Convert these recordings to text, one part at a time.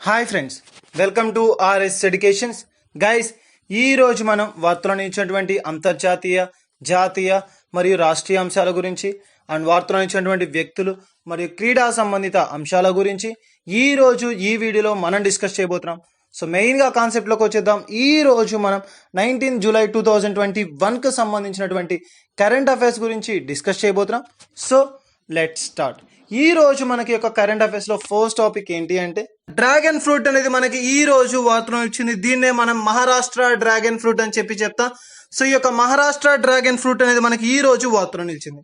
Hi friends, welcome to RS educations. Guys, ఈ రోజు మనం వార్తలో నిలిచినటువంటి అంతర్జాతీయ, జాతీయ మరియు రాష్ట్రీయ అంశాల గురించి అండ్ వార్తలో నిలిచినటువంటి వ్యక్తులు మరియు క్రీడా సంబంధిత అంశాల గురించి ఈ రోజు ఈ వీడియోలో మనం డిస్కస్ చేయబోతున్నాం. సో మెయిన్గా కాన్సెప్ట్లోకి వచ్చేద్దాం. ఈ రోజు మనం 19 జూలై 2021కు సంబంధించినటువంటి కరెంట్ అఫైర్స్ గురించి డిస్కస్ చేయబోతున్నాం. So let's start. ఈ రోజు మనకి యొక్క కరెంట్ అఫైర్స్ లో ఫస్ట్ టాపిక్ ఏంటి అంటే డ్రాగన్ ఫ్రూట్ అనేది మనకి ఈ రోజు వార్తలో వచ్చింది. దీన్నే మనం మహారాష్ట్ర డ్రాగన్ ఫ్రూట్ అని చెప్తాం. సో ఈ యొక్క మహారాష్ట్ర డ్రాగన్ ఫ్రూట్ అనేది మనకి ఈ రోజు వార్తలో నిలిచింది.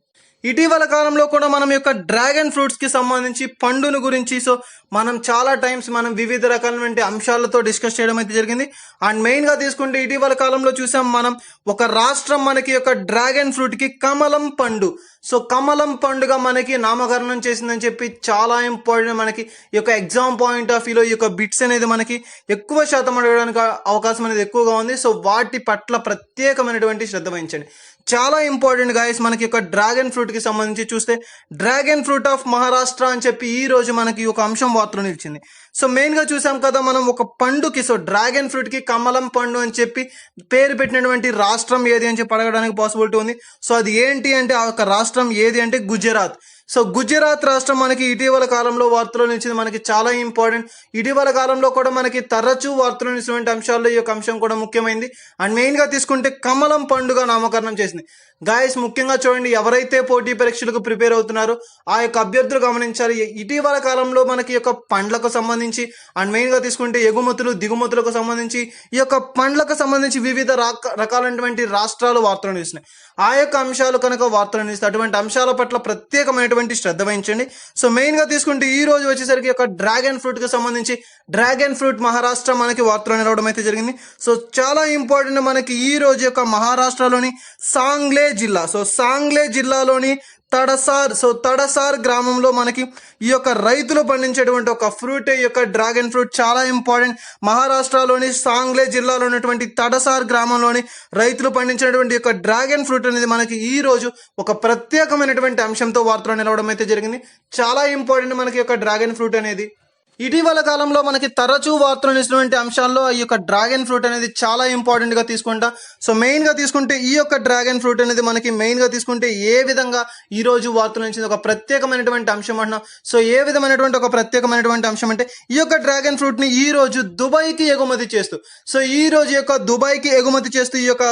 ఇటీవల కాలంలో కూడా మనం యొక్క డ్రాగన్ ఫ్రూట్స్ కి సంబంధించి పండును గురించి మనం చాలా టైమ్స్ మనం వివిధ రకాలైన అంశాలతో డిస్కస్ చేయడం అయితే జరిగింది. అండ్ మెయిన్ గా తీసుకుంటే ఇటీవల కాలంలో చూసాం మనం ఒక రాష్ట్రం మనకి యొక్క డ్రాగన్ ఫ్రూట్ కి కమలం పండు, సో కమలం పండుగ మనకి నామకరణం చేసిందని చెప్పి చాలా ఇంపార్టెంట్. మనకి ఈ యొక్క ఎగ్జామ్ పాయింట్ ఆఫ్ వ్యూలో ఈ యొక్క బిట్స్ అనేది మనకి ఎక్కువ శాతం అడగడానికి అవకాశం అనేది ఎక్కువగా ఉంది. సో వాటి పట్ల ప్రత్యేకమైనటువంటి శ్రద్ధ వహించండి, చాలా ఇంపార్టెంట్ గాయస్. మనకి ఒక డ్రాగన్ ఫ్రూట్ కి సంబంధించి చూస్తే డ్రాగన్ ఫ్రూట్ ఆఫ్ మహారాష్ట్ర అని చెప్పి ఈ రోజు మనకి ఒక అంశం వార్తలో నిలిచింది. సో మెయిన్ గా చూసాం కదా మనం ఒక పండుకి, సో డ్రాగన్ ఫ్రూట్ కి కమలం పండు అని చెప్పి పేరు పెట్టినటువంటి రాష్ట్రం ఏది అని చెప్పి అడగడానికి పాసిబిలిటీ ఉంది. సో అది ఏంటి అంటే ఆ యొక్క రాష్ట్రం ఏది అంటే గుజరాత్. సో గుజరాత్ రాష్ట్రం మనకి ఇటీవల కాలంలో వార్తలో నిలిచింది, మనకి చాలా ఇంపార్టెంట్. ఇటీవల కాలంలో కూడా మనకి తరచూ వార్తలో నిలిచినటువంటి అంశాల్లో ఈ యొక్క అంశం కూడా ముఖ్యమైనది. అండ్ మెయిన్ గా తీసుకుంటే కమలం పండుగ నామకరణం చేసింది. గాయస్ ముఖ్యంగా చూడండి, ఎవరైతే పోటీ పరీక్షలకు ప్రిపేర్ అవుతున్నారో ఆ యొక్క అభ్యర్థులు గమనించాలి. ఇటీవల కాలంలో మనకి యొక్క పండ్లకు సంబంధించి అండ్ మెయిన్ గా తీసుకుంటే ఎగుమతులు దిగుమతులకు సంబంధించి ఈ యొక్క పండ్లకు సంబంధించి వివిధ రకాలైనటువంటి రాష్ట్రాలు వార్తలు నిలిచినాయి. ఆ యొక్క అంశాలు కనుక వార్తలు నిలిస్తే అటువంటి అంశాల పట్ల ప్రత్యేకమైనటువంటి శ్రద్ధ వహించండి. సో మెయిన్ గా తీసుకుంటే ఈ రోజు వచ్చేసరికి యొక్క డ్రాగన్ ఫ్రూట్ కి సంబంధించి డ్రాగన్ ఫ్రూట్ మహారాష్ట్ర మనకి వార్తలు నిలవడం అయితే జరిగింది. సో చాలా ఇంపార్టెంట్ మనకి ఈ రోజు యొక్క మహారాష్ట్రలోని సాంగ్లే జిల్లా, సో సాంగ్లే జిల్లాలోని తడసార్ గ్రామంలో మనకి ఈ యొక్క రైతులు పండించేటువంటి ఒక ఫ్రూట్, ఈ యొక్క డ్రాగన్ ఫ్రూట్ చాలా ఇంపార్టెంట్. మహారాష్ట్రలోని సాంగ్లే జిల్లాలో ఉన్నటువంటి తడసార్ గ్రామంలోని రైతులు పండించినటువంటి యొక్క డ్రాగన్ ఫ్రూట్ అనేది మనకి ఈ రోజు ఒక ప్రత్యేకమైనటువంటి అంశంతో వార్తలో నిలవడం అయితే జరిగింది. చాలా ఇంపార్టెంట్ మనకి యొక్క డ్రాగన్ ఫ్రూట్ అనేది. ఇటీవల కాలంలో మనకి తరచూ వార్తలు నిలిచినటువంటి అంశాల్లో ఈ యొక్క డ్రాగన్ ఫ్రూట్ అనేది చాలా ఇంపార్టెంట్ గా తీసుకుంటా. సో మెయిన్ గా తీసుకుంటే ఈ యొక్క డ్రాగన్ ఫ్రూట్ అనేది మనకి మెయిన్ గా తీసుకుంటే ఏ విధంగా ఈ రోజు వార్తలు నిలిచింది ఒక ప్రత్యేకమైనటువంటి అంశం అంటున్నాం. సో ఏ విధమైనటువంటి ఒక ప్రత్యేకమైనటువంటి అంశం అంటే ఈ యొక్క డ్రాగన్ ఫ్రూట్ ని ఈ రోజు దుబాయ్కి ఎగుమతి చేస్తూ, సో ఈ రోజు యొక్క దుబాయ్కి ఎగుమతి చేస్తూ ఈ యొక్క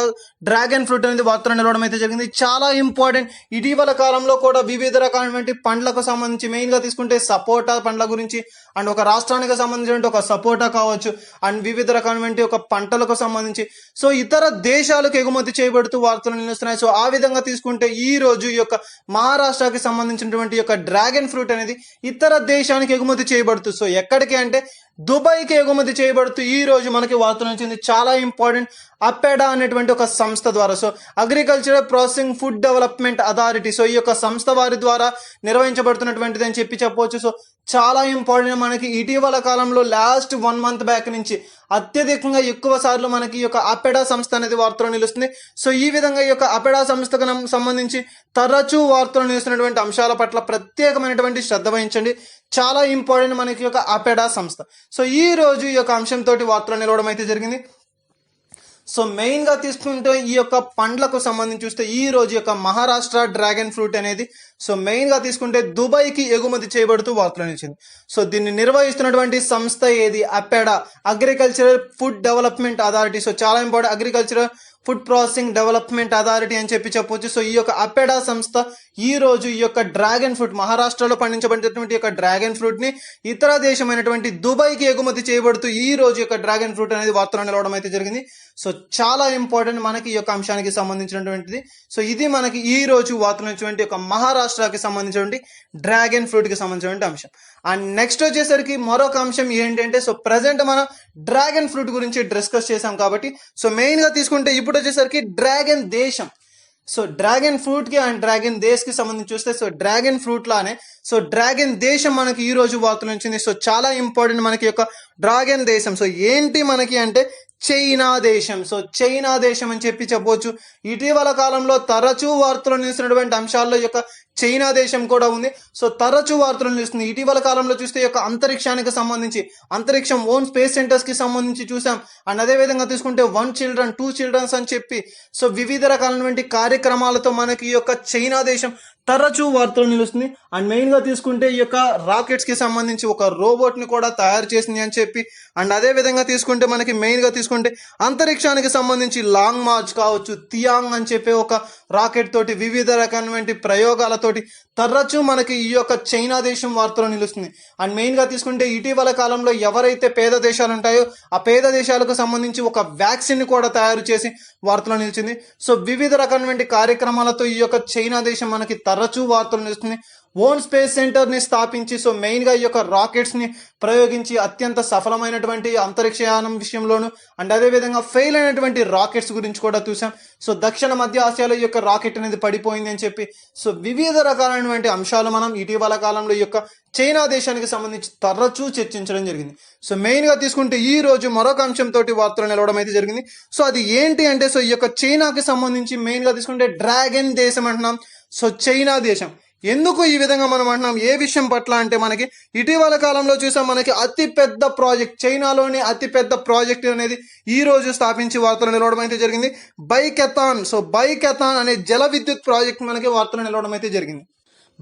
డ్రాగన్ ఫ్రూట్ అనేది వార్తలు నిలవడం అయితే జరిగింది. చాలా ఇంపార్టెంట్. ఇటీవల కాలంలో కూడా వివిధ రకాలైనటువంటి పండ్లకు సంబంధించి మెయిన్ గా తీసుకుంటే సపోటా పండ్ల గురించి అండ్ ఒక రాష్ట్రానికి సంబంధించిన ఒక సపోటా కావచ్చు అండ్ వివిధ రకాలైన ఒక పంటలకు సంబంధించి సో ఇతర దేశాలకు ఎగుమతి చేయబడుతూ వార్తలు నిలుస్తున్నాయి. సో ఆ విధంగా తీసుకుంటే ఈ రోజు ఈ యొక్క మహారాష్ట్రకి సంబంధించినటువంటి యొక్క డ్రాగన్ ఫ్రూట్ అనేది ఇతర దేశానికి ఎగుమతి చేయబడుతూ, సో ఎక్కడికి అంటే దుబాయ్కి ఎగుమతి చేయబడుతూ ఈ రోజు మనకి వార్తలు వచ్చింది. చాలా ఇంపార్టెంట్. అపెడా అనేటువంటి ఒక సంస్థ ద్వారా, so agricultural processing food development authority, so ఈ యొక్క సంస్థ వారి ద్వారా నిర్వహించబడుతున్నటువంటిది అని చెప్పవచ్చు. సో చాలా ఇంపార్టెంట్. మనకి ఇటీవల కాలంలో లాస్ట్ 1 month బ్యాక్ నుంచి అత్యధికంగా ఎక్కువ సార్లు మనకి ఈ యొక్క అపెడా సంస్థ అనేది వార్తలో నిలుస్తుంది. సో ఈ విధంగా ఈ యొక్క అపెడా సంస్థకు సంబంధించి తరచూ వార్తలు నిలుస్తున్నటువంటి అంశాల పట్ల ప్రత్యేకమైనటువంటి శ్రద్ధ వహించండి. చాలా ఇంపార్టెంట్ మనకి యొక్క అపెడా సంస్థ. సో ఈ రోజు ఈ యొక్క అంశంతో వార్తలు నిలవడం అయితే జరిగింది. సో మెయిన్ గా తీసుకుంటే ఈ యొక్క పండ్లకు సంబంధించి చూస్తే ఈ రోజు యొక్క మహారాష్ట్ర డ్రాగన్ ఫ్రూట్ అనేది సో మెయిన్ గా తీసుకుంటే దుబాయ్కి ఎగుమతి చేయబడుతూ వార్తలు నిలిచింది. సో దీన్ని నిర్వహిస్తున్నటువంటి సంస్థ ఏది? APEDA, agricultural food development authority. So చాలా important, agricultural food processing development authority అని చెప్పవచ్చు. సో ఈ యొక్క అపెడా సంస్థ ఈ రోజు ఈ యొక్క డ్రాగన్ ఫ్రూట్ మహారాష్ట్రలో పండించబడినటువంటి యొక్క డ్రాగన్ ఫ్రూట్ ని ఇతర దేశమైనటువంటి దుబాయ్కి ఎగుమతి చేయబడుతూ ఈ రోజు యొక్క డ్రాగన్ ఫ్రూట్ అనేది వార్తలు నిలవడం అయితే జరిగింది. సో చాలా ఇంపార్టెంట్ మనకి ఈ యొక్క అంశానికి సంబంధించినటువంటిది. సో ఇది మనకి ఈ రోజు వార్తలు నిలిచినటువంటి యొక్క మహారాష్ట్రకి సంబంధించినటువంటి డ్రాగన్ ఫ్రూట్ కి సంబంధించినటువంటి అంశం. అండ్ నెక్స్ట్ వచ్చేసరికి మరొక అంశం ఏంటంటే సో ప్రజెంట్ మనం డ్రాగన్ ఫ్రూట్ గురించి డిస్కస్ చేసాం కాబట్టి సో మెయిన్ గా తీసుకుంటే ఇప్పుడు వచ్చేసరికి డ్రాగన్ దేశం. సో డ్రాగన్ ఫ్రూట్ కి అండ్ డ్రాగన్ దేశ్ కి సంబంధించి చూస్తే సో డ్రాగన్ ఫ్రూట్ లానే సో డ్రాగన్ దేశం మనకి ఈ రోజు వార్తలు వచ్చింది. సో చాలా ఇంపార్టెంట్ మనకి యొక్క డ్రాగన్ దేశం. సో ఏంటి మనకి అంటే చైనా దేశం. సో చైనా దేశం అని చెప్పవచ్చు. ఇటీవల కాలంలో తరచూ వార్తలు నిలుస్తున్నటువంటి అంశాల్లో ఈ యొక్క చైనా దేశం కూడా ఉంది. సో తరచూ వార్తలు నిలుస్తుంది. ఇటీవల కాలంలో చూస్తే ఈ యొక్క అంతరిక్షానికి సంబంధించి, అంతరిక్షం ఓన్ స్పేస్ సెంటర్స్ కి సంబంధించి చూసాం. అండ్ అదే విధంగా తీసుకుంటే 1 children 2 children అని చెప్పి సో వివిధ రకాలైనటువంటి కార్యక్రమాలతో మనకి ఈ యొక్క చైనా దేశం తరచూ వార్తలు నిలుస్తుంది. అండ్ మెయిన్ గా తీసుకుంటే ఈ యొక్క రాకెట్స్ కి సంబంధించి ఒక రోబోట్ ని కూడా తయారు చేసింది అని చెప్పి, అండ్ అదే విధంగా తీసుకుంటే మనకి మెయిన్ గా తీసుకుంటే అంతరిక్షానికి సంబంధించి లాంగ్ మార్చ్ కావచ్చు, తియాంగ్ అని చెప్పే ఒక రాకెట్ తోటి వివిధ రకాలైనటువంటి ప్రయోగాలతోటి తరచూ మనకి ఈ యొక్క చైనా దేశం వార్తలు నిలుస్తుంది. అండ్ మెయిన్ గా తీసుకుంటే ఇటీవల కాలంలో ఎవరైతే పేద దేశాలు ఉంటాయో ఆ పేద దేశాలకు సంబంధించి ఒక వ్యాక్సిన్ ని కూడా తయారు చేసి వార్తలు నిలిచింది. సో వివిధ రకాలైనటువంటి కార్యక్రమాలతో ఈ యొక్క చైనా దేశం మనకి తరచూ వార్తలు నిలుస్తుంది. ఓన్ స్పేస్ సెంటర్ ని స్థాపించి సో మెయిన్ గా ఈ యొక్క రాకెట్స్ ని ప్రయోగించి అత్యంత సఫలమైనటువంటి అంతరిక్షయానం విషయంలోను, అండ్ అదే విధంగా ఫెయిల్ అయినటువంటి రాకెట్స్ గురించి కూడా చూసాం. సో దక్షిణ మధ్య ఆసియాలో ఈ యొక్క రాకెట్ అనేది పడిపోయింది అని చెప్పి సో వివిధ రకాలైనటువంటి అంశాలు మనం ఇటీవల కాలంలో ఈ యొక్క చైనా దేశానికి సంబంధించి తరచూ చర్చించడం జరిగింది. సో మెయిన్ గా తీసుకుంటే ఈ రోజు మరొక అంశంతో వార్తలు నిలవడం అయితే జరిగింది. సో అది ఏంటి అంటే సో ఈ యొక్క చైనాకి సంబంధించి మెయిన్ గా తీసుకుంటే డ్రాగన్ దేశం అంటున్నాం. సో చైనా దేశం ఎందుకు ఈ విధంగా మనం అంటున్నాం, ఏ విషయం పట్ల అంటే మనకి ఇటీవల కాలంలో చూసాం మనకి అతి పెద్ద ప్రాజెక్ట్, చైనాలోని అతి పెద్ద ప్రాజెక్ట్ అనేది ఈ రోజు స్థాపించి వార్తలు నిలవడం అయితే జరిగింది. బైకెథాన్. సో బైకెథాన్ అనే జల విద్యుత్ ప్రాజెక్ట్ మనకి వార్తలు నిలవడం అయితే జరిగింది.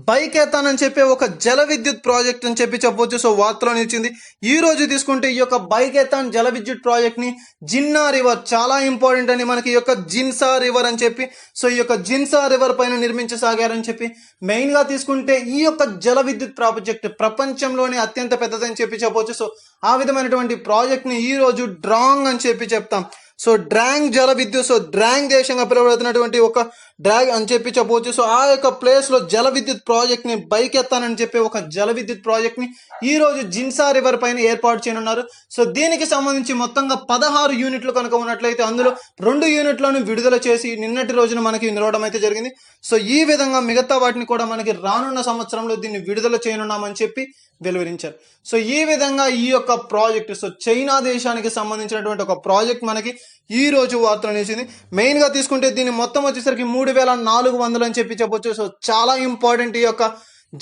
బైకెథాన్ అని చెప్పి ఒక జల విద్యుత్ ప్రాజెక్ట్ అని చెప్పవచ్చు. సో వార్తలో నిలిచింది. ఈ రోజు తీసుకుంటే ఈ యొక్క బైకెథాన్ జల విద్యుత్ ప్రాజెక్ట్ ని జిన్నా రివర్, చాలా ఇంపార్టెంట్ అని మనకి ఈ యొక్క జిన్సా రివర్ అని చెప్పి సో ఈ యొక్క జిన్సా రివర్ పైన నిర్మించసాగారని చెప్పి మెయిన్ గా తీసుకుంటే ఈ యొక్క జల విద్యుత్ ప్రాజెక్ట్ ప్రపంచంలోనే అత్యంత పెద్దదని చెప్పవచ్చు. సో ఆ విధమైనటువంటి ప్రాజెక్ట్ ని ఈ రోజు డ్రాంగ్ అని చెప్తాం. సో డ్రాంగ్ జల విద్యుత్, సో డ్రాంగ్ దేశంగా పిలువబడుతున్నటువంటి ఒక డ్రాగ్ అని చెప్పవచ్చు. సో ఆ యొక్క ప్లేస్ లో జల విద్యుత్ ప్రాజెక్ట్ ని బైకెథాన్ అని చెప్పి ఒక జల విద్యుత్ ప్రాజెక్ట్ ని ఈ రోజు జిన్సా రివర్ పైన ఏర్పాటు చేయనున్నారు. సో దీనికి సంబంధించి మొత్తంగా 16 యూనిట్లు కనుక ఉన్నట్లయితే అందులో 2 యూనిట్లను విడుదల చేసి నిన్నటి రోజున మనకి నిలవడం అయితే జరిగింది. సో ఈ విధంగా మిగతా వాటిని కూడా మనకి రానున్న సంవత్సరంలో దీన్ని విడుదల చేయనున్నామని చెప్పి వెలువరించారు. సో ఈ విధంగా ఈ యొక్క ప్రాజెక్ట్, సో చైనా దేశానికి సంబంధించినటువంటి ఒక ప్రాజెక్ట్ మనకి ఈ రోజు వార్తలు నిలిచింది. మెయిన్ గా తీసుకుంటే దీన్ని మొత్తం వచ్చేసరికి 3400 అని చెప్పవచ్చు. సో చాలా ఇంపార్టెంట్ ఈ యొక్క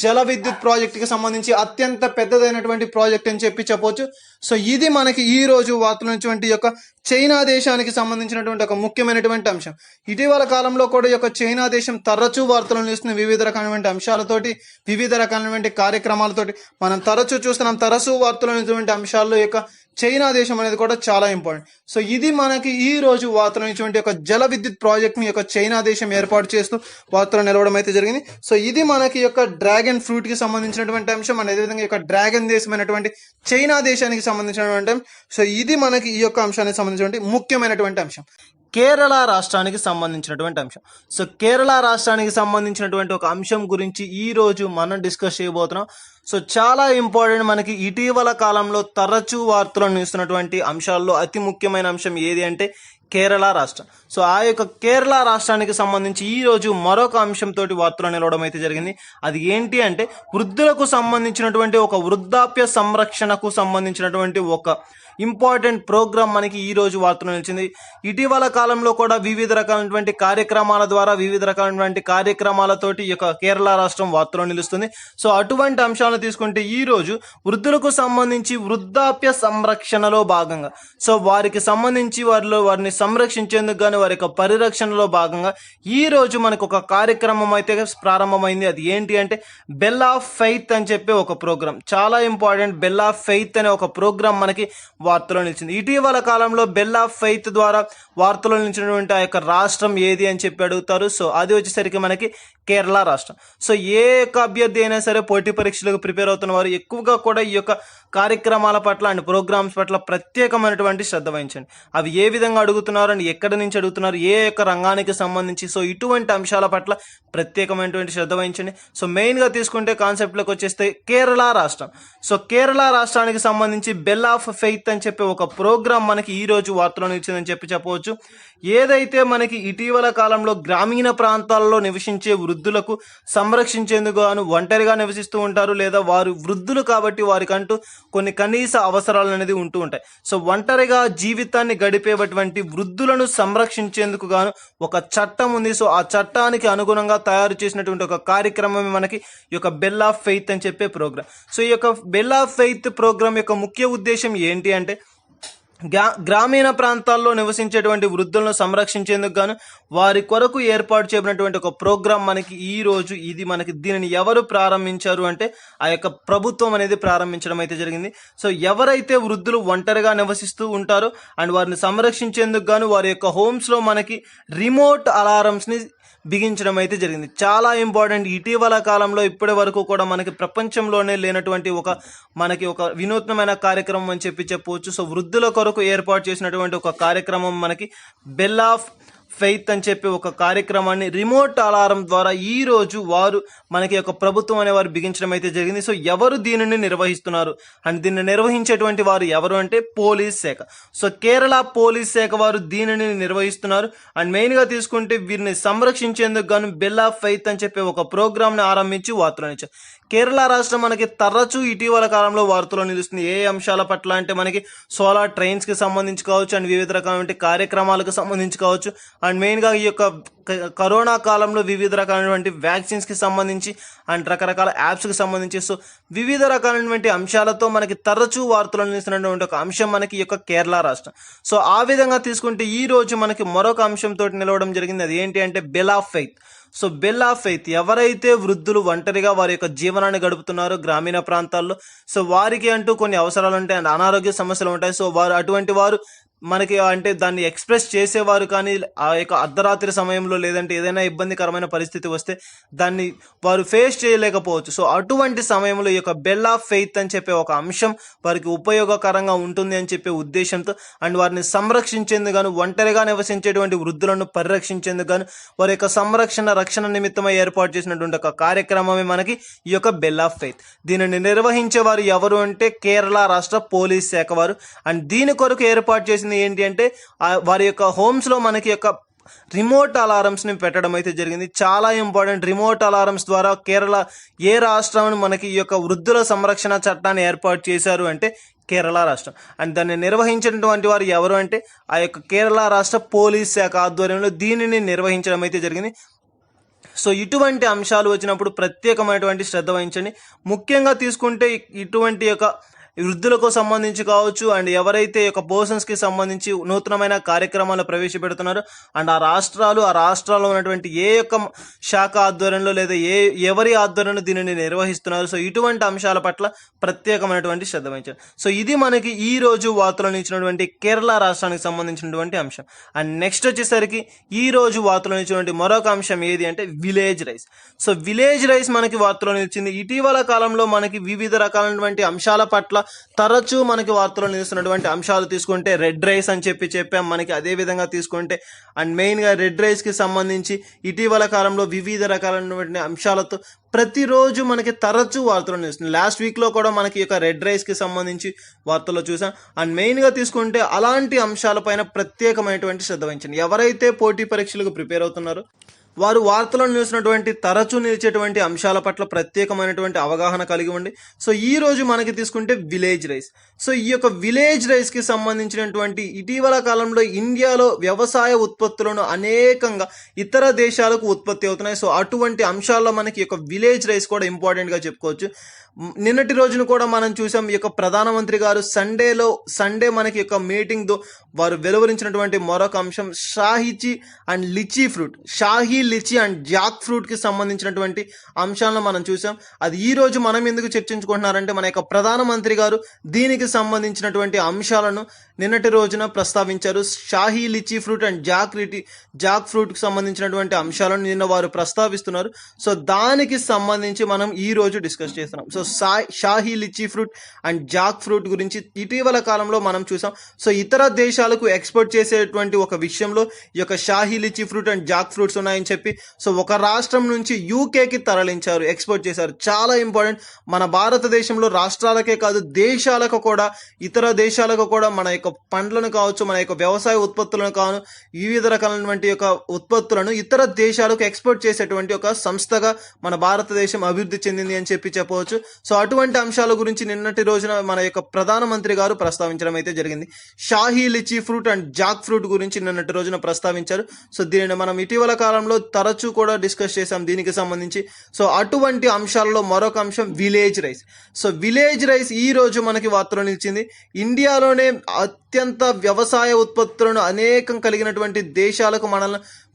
జల విద్యుత్ ప్రాజెక్ట్ కి సంబంధించి అత్యంత పెద్దదైనటువంటి ప్రాజెక్ట్ అని చెప్పవచ్చు. సో ఇది మనకి ఈ రోజు వార్తలు యొక్క చైనా దేశానికి సంబంధించినటువంటి ఒక ముఖ్యమైనటువంటి అంశం. ఇటీవల కాలంలో కూడా ఈ యొక్క చైనా దేశం తరచూ వార్తలు నిలుస్తున్న వివిధ రకాలైనటువంటి అంశాలతోటి, వివిధ రకాలైనటువంటి కార్యక్రమాలతోటి మనం తరచూ చూస్తున్నాం. తరచూ వార్తలు నిలుస్తున్నటువంటి అంశాల్లో యొక్క చైనా దేశం అనేది కూడా చాలా ఇంపార్టెంట్. సో ఇది మనకి ఈ రోజు వార్తలు యొక్క జల విద్యుత్ ప్రాజెక్ట్ ని యొక్క చైనా దేశం ఏర్పాటు చేస్తూ వార్తలు నిలవడం అయితే జరిగింది. సో ఇది మనకి యొక్క డ్రాగన్ ఫ్రూట్ కి సంబంధించినటువంటి అంశం, అదే విధంగా యొక్క డ్రాగన్ దేశమైనటువంటి చైనా దేశానికి సంబంధించినటువంటి. సో ఇది మనకి ఈ యొక్క అంశానికి సంబంధించినటువంటి ముఖ్యమైనటువంటి అంశం. కేరళ రాష్ట్రానికి సంబంధించినటువంటి అంశం. సో కేరళ రాష్ట్రానికి సంబంధించినటువంటి ఒక అంశం గురించి ఈ రోజు మనం డిస్కస్ చేయబోతున్నాం. సో చాలా ఇంపార్టెంట్, మనకి ఇటీవల కాలంలో తరచూ వార్తలను ఇస్తున్నటువంటి అంశాల్లో అతి ముఖ్యమైన అంశం ఏది అంటే కేరళ రాష్ట్రం. సో ఆ యొక్క కేరళ రాష్ట్రానికి సంబంధించి ఈ రోజు మరొక అంశంతో వార్తలు నిలవడం అయితే జరిగింది. అది ఏంటి అంటే వృద్ధులకు సంబంధించినటువంటి ఒక వృద్ధాప్య సంరక్షణకు సంబంధించినటువంటి ఒక ఇంపార్టెంట్ ప్రోగ్రామ్ మనకి ఈ రోజు వార్తలు నిలిచింది. ఇటీవల కాలంలో కూడా వివిధ రకాలైనటువంటి కార్యక్రమాల ద్వారా, వివిధ రకాలైనటువంటి కార్యక్రమాలతోటి ఈ యొక్క కేరళ రాష్ట్రం వార్తలు నిలుస్తుంది. సో అటువంటి అంశాలను తీసుకుంటే ఈ రోజు వృద్ధులకు సంబంధించి వృద్ధాప్య సంరక్షణలో భాగంగా, సో వారికి సంబంధించి వారిని సంరక్షించేందుకు గానీ వారి యొక్క పరిరక్షణలో భాగంగా ఈ రోజు మనకు ఒక కార్యక్రమం అయితే ప్రారంభమైంది. అది ఏంటి అంటే బెల్ ఆఫ్ ఫెయిత్ అని చెప్పి ఒక ప్రోగ్రామ్, చాలా ఇంపార్టెంట్. బెల్ ఆఫ్ ఫెయిత్ అనే ఒక ప్రోగ్రామ్ మనకి వార్తలో నిలిచింది. ఇటీవల కాలంలో బెల్ ఆఫ్ ఫెయిత్ ద్వారా వార్తలో నిలిచినటువంటి ఆ యొక్క రాష్ట్రం ఏది అని చెప్పి అడుగుతారు. సో అది వచ్చేసరికి మనకి కేరళ రాష్ట్రం. సో ఏ యొక్క అభ్యర్థి అయినా సరే పోటీ పరీక్షలకు ప్రిపేర్ అవుతున్న వారు ఎక్కువగా కూడా ఈ యొక్క కార్యక్రమాల పట్ల అండ్ ప్రోగ్రామ్స్ పట్ల ప్రత్యేకమైనటువంటి శ్రద్ధ వహించండి. అవి ఏ విధంగా అడుగుతున్నారు అండ్ ఎక్కడి నుంచి అడుగుతున్నారు, ఏ యొక్క రంగానికి సంబంధించి, సో ఇటువంటి అంశాల పట్ల ప్రత్యేకమైనటువంటి శ్రద్ధ వహించండి. సో మెయిన్ గా తీసుకుంటే కాన్సెప్ట్లోకి వచ్చేస్తే కేరళ రాష్ట్రం. సో కేరళ రాష్ట్రానికి సంబంధించి బెల్ ఆఫ్ ఫెయిత్ అని చెప్పి ఒక ప్రోగ్రామ్ మనకి ఈ రోజు వార్తలో నిలిచిందని చెప్పవచ్చు. ఏదైతే మనకి ఇటీవల కాలంలో గ్రామీణ ప్రాంతాల్లో నివసించే వృద్ధులకు సంరక్షించేందుకు గాను ఒంటరిగా నివసిస్తూ ఉంటారు, లేదా వారు వృద్ధులు కాబట్టి వారికంటూ కొన్ని కనీస అవసరాలు అనేది ఉంటూ ఉంటాయి. సో ఒంటరిగా జీవితాన్ని గడిపేటువంటి వృద్ధులను సంరక్షించేందుకు గాను ఒక చట్టం ఉంది. సో ఆ చట్టానికి అనుగుణంగా తయారు చేసినటువంటి ఒక కార్యక్రమం మనకి ఈ యొక్క బెల్ ఆఫ్ ఫెయిత్ అని చెప్పే ప్రోగ్రామ్. సో ఈ యొక్క బెల్ ఆఫ్ ఫెయిత్ ప్రోగ్రామ్ యొక్క ముఖ్య ఉద్దేశం ఏంటి అంటే గ్రామీణ ప్రాంతాల్లో నివసించేటువంటి వృద్ధులను సంరక్షించేందుకు గాను వారి కొరకు ఏర్పాటు చేయబడినటువంటి ఒక ప్రోగ్రామ్ మనకి ఈ రోజు ఇది మనకి దీనిని ఎవరు ప్రారంభించారు అంటే ఆ యొక్క ప్రభుత్వం అనేది ప్రారంభించడం అయితే జరిగింది. సో ఎవరైతే వృద్ధులు ఒంటరిగా నివసిస్తూ ఉంటారో అండ్ వారిని సంరక్షించేందుకు గాను వారి యొక్క హోమ్స్లో మనకి రిమోట్ అలారమ్స్ని బిగించడం అయితే జరిగింది. చాలా ఇంపార్టెంట్. ఇటీవల కాలంలో ఇప్పటి వరకు కూడా మనకి ప్రపంచంలోనే లేనటువంటి మనకి ఒక వినూత్నమైన కార్యక్రమం అని చెప్పవచ్చు. సో వృద్ధుల కొరకు ఏర్పాటు చేసినటువంటి ఒక కార్యక్రమం మనకి బెల్ ఆఫ్ ఫెయిత్ అని చెప్పి ఒక కార్యక్రమాన్ని రిమోట్ అలారం ద్వారా ఈ రోజు వారు మనకి ఒక ప్రభుత్వం అనే వారు బిగించడం అయితే జరిగింది. సో ఎవరు దీనిని నిర్వహిస్తున్నారు అండ్ దీన్ని నిర్వహించేటువంటి వారు ఎవరు అంటే పోలీస్ శాఖ. సో కేరళ పోలీస్ శాఖ వారు దీనిని నిర్వహిస్తున్నారు. అండ్ మెయిన్గా తీసుకుంటే వీరిని సంరక్షించేందుకు గాను బెల్ ఆఫ్ ఫెయిత్ అని చెప్పి ఒక ప్రోగ్రామ్ని ఆరంభించి వార్తలు ఇచ్చారు. కేరళ రాష్ట్రం మనకి తరచూ ఇటీవల కాలంలో వార్తలో నిలుస్తుంది. ఏ అంశాల పట్ల అంటే మనకి సోలార్ ట్రైన్స్కి సంబంధించి కావచ్చు అండ్ వివిధ రకాలైన కార్యక్రమాలకు సంబంధించి కావచ్చు అండ్ మెయిన్గా ఈ యొక్క కరోనా కాలంలో వివిధ రకాలైనటువంటి వ్యాక్సిన్స్కి సంబంధించి అండ్ రకరకాల యాప్స్కి సంబంధించి సో వివిధ రకాలైనటువంటి అంశాలతో మనకి తరచూ వార్తలు నిలుస్తున్నటువంటి ఒక అంశం మనకి ఈ యొక్క కేరళ రాష్ట్రం. సో ఆ విధంగా తీసుకుంటే ఈ రోజు మనకి మరొక అంశంతో నిలవడం జరిగింది. అది ఏంటి అంటే bell of faith. So bell of faith ఎవరైతే వృద్ధులు ఒంటరిగా వారి యొక్క జీవనాన్ని గడుపుతున్నారో గ్రామీణ ప్రాంతాల్లో సో వారికి అంటూ కొన్ని అవసరాలు ఉంటాయి అండ్ అనారోగ్య సమస్యలు ఉంటాయి. సో వారు అటువంటి వారు మనకి అంటే దాన్ని ఎక్స్ప్రెస్ చేసేవారు కానీ ఆ యొక్క అర్ధరాత్రి సమయంలో లేదంటే ఏదైనా ఇబ్బందికరమైన పరిస్థితి వస్తే దాన్ని వారు ఫేస్ చేయలేకపోవచ్చు. సో అటువంటి సమయంలో ఈ యొక్క బెల్ ఆఫ్ ఫెయిత్ అని చెప్పే ఒక అంశం వారికి ఉపయోగకరంగా ఉంటుంది అని చెప్పే ఉద్దేశంతో అండ్ వారిని సంరక్షించేందుకు గాను ఒంటరిగా నివసించేటువంటి వృద్ధులను పరిరక్షించేందుకు గాను వారి యొక్క రక్షణ నిమిత్తమై ఏర్పాటు చేసినటువంటి ఒక కార్యక్రమమే మనకి ఈ యొక్క బెల్ ఆఫ్ ఫెయిత్. దీనిని నిర్వహించే వారు ఎవరు అంటే కేరళ రాష్ట్ర పోలీస్ శాఖ వారు. అండ్ దీని కొరకు ఏర్పాటు చేసిన ఏంటి అంటే వారి యొక్క హోమ్స్ లో మనకి యొక్క రిమోట్ అలారమ్స్ ని పెట్టడం అయితే జరిగింది. చాలా ఇంపార్టెంట్. రిమోట్ అలారమ్స్ ద్వారా కేరళ ఏ రాష్ట్రం మనకి ఈ యొక్క వృద్ధుల సంరక్షణ చట్టాన్ని ఏర్పాటు చేశారు అంటే కేరళ రాష్ట్రం. అండ్ దాన్ని నిర్వహించినటువంటి వారు ఎవరు అంటే ఆ యొక్క కేరళ రాష్ట్ర పోలీస్ శాఖ ఆధ్వర్యంలో దీనిని నిర్వహించడం అయితే జరిగింది. సో ఇటువంటి అంశాలు వచ్చినప్పుడు ప్రత్యేకమైనటువంటి శ్రద్ధ వహించండి. ముఖ్యంగా తీసుకుంటే ఇటువంటి యొక్క వృద్ధులకు సంబంధించి కావచ్చు అండ్ ఎవరైతే యొక్క పర్సన్స్కి సంబంధించి నూతనమైన కార్యక్రమాలు ప్రవేశపెడుతున్నారో అండ్ ఆ రాష్ట్రాల్లో ఉన్నటువంటి ఏ యొక్క శాఖ ఆధ్వర్యంలో లేదా ఎవరి ఆధ్వర్యంలో దీనిని నిర్వహిస్తున్నారు. సో ఇటువంటి అంశాల పట్ల ప్రత్యేకమైనటువంటి శ్రద్ధ వహించారు. సో ఇది మనకి ఈ రోజు వార్తలను ఇచ్చినటువంటి కేరళ రాష్ట్రానికి సంబంధించినటువంటి అంశం. అండ్ నెక్స్ట్ వచ్చేసరికి ఈ రోజు వార్తలను ఇచ్చినటువంటి మరొక అంశం ఏది అంటే village rice. So village rice మనకి వార్తలో నిలిచింది. ఇటీవల కాలంలో మనకి వివిధ రకాలైనటువంటి అంశాల పట్ల తరచూ మనకి వార్తలో నిలుస్తున్నటువంటి అంశాలు తీసుకుంటే రెడ్ రైస్ అని చెప్పాం మనకి. అదే విధంగా తీసుకుంటే అండ్ మెయిన్గా రెడ్ రైస్కి సంబంధించి ఇటీవల కాలంలో వివిధ రకాలైనటువంటి అంశాలతో ప్రతిరోజు మనకి తరచూ వార్తలు నిలుస్తుంది. లాస్ట్ వీక్లో కూడా మనకి యొక్క రెడ్ రైస్కి సంబంధించి వార్తల్లో చూసాం. అండ్ మెయిన్గా తీసుకుంటే అలాంటి అంశాలపైన ప్రత్యేకమైనటువంటి శ్రద్ధ వహించండి. ఎవరైతే పోటీ పరీక్షలకు ప్రిపేర్ అవుతున్నారో వారు వార్తల్లో నిలిచినటువంటి తరచూ నిలిచేటువంటి అంశాల పట్ల ప్రత్యేకమైనటువంటి అవగాహన కలిగి ఉండి. సో ఈ రోజు మనకి తీసుకుంటే విలేజ్ రైస్. సో ఈ యొక్క విలేజ్ రైస్కి సంబంధించినటువంటి ఇటీవల కాలంలో ఇండియాలో వ్యవసాయ ఉత్పత్తులను అనేకంగా ఇతర దేశాలకు ఉత్పత్తి అవుతున్నాయి. సో అటువంటి అంశాల్లో మనకి ఈ యొక్క విలేజ్ రైస్ కూడా ఇంపార్టెంట్గా చెప్పుకోవచ్చు. నిన్నటి రోజున కూడా మనం చూసాం ఈ యొక్క ప్రధానమంత్రి గారు సండే మనకి యొక్క మీటింగ్తో వారు వెలువరించినటువంటి మరొక అంశం షాహీ లిచీ అండ్ జాక్ ఫ్రూట్కి సంబంధించినటువంటి అంశాలను మనం చూసాం. అది ఈ రోజు మనం ఎందుకు చర్చించుకుంటున్నారంటే మన యొక్క ప్రధానమంత్రి గారు దీనికి సంబంధించినటువంటి అంశాలను నిన్నటి రోజున ప్రస్తావించారు. షాహీ లిచీ ఫ్రూట్ అండ్ జాక్ ఫ్రూట్కి సంబంధించినటువంటి అంశాలను నిన్న వారు ప్రస్తావిస్తున్నారు. సో దానికి సంబంధించి మనం ఈ రోజు డిస్కస్ చేస్తున్నాం. So Shahi litchi fruit and Jack fruit గురించి ఇటీవల కాలంలో మనం చూసాం. సో ఇతర దేశాలకు ఎక్స్పోర్ట్ చేసేటువంటి ఒక విషయంలో ఈ యొక్క Shahi litchi fruit and Jack fruits ఉన్నాయని చెప్పి సో ఒక రాష్ట్రం నుంచి యూకేకి తరలించారు, ఎక్స్పోర్ట్ చేశారు. చాలా ఇంపార్టెంట్. మన భారతదేశంలో రాష్ట్రాలకే కాదు దేశాలకు కూడా, ఇతర దేశాలకు కూడా మన యొక్క పండ్లను కావచ్చు, మన యొక్క వ్యవసాయ ఉత్పత్తులను కాను, వివిధ రకాలైనటువంటి యొక్క ఉత్పత్తులను ఇతర దేశాలకు ఎక్స్పోర్ట్ చేసేటువంటి ఒక సంస్థగా మన భారతదేశం అభివృద్ధి చెందింది అని చెప్పవచ్చు. సో అటువంటి అంశాల గురించి నిన్నటి రోజున మన యొక్క ప్రధానమంత్రి గారు ప్రస్తావించడం అయితే జరిగింది. Shahi litchi fruit and Jack fruit గురించి నిన్నటి రోజున ప్రస్తావించారు. సో దీనిని మనం ఇటీవల కాలంలో తరచూ కూడా డిస్కస్ చేసాం దీనికి సంబంధించి. సో అటువంటి అంశాలలో మరొక అంశం village rice. So village rice ఈ రోజు మనకి వార్తలో నిలిచింది. ఇండియాలోనే అత్యంత వ్యవసాయ ఉత్పత్తులను అనేకం కలిగినటువంటి దేశాలకు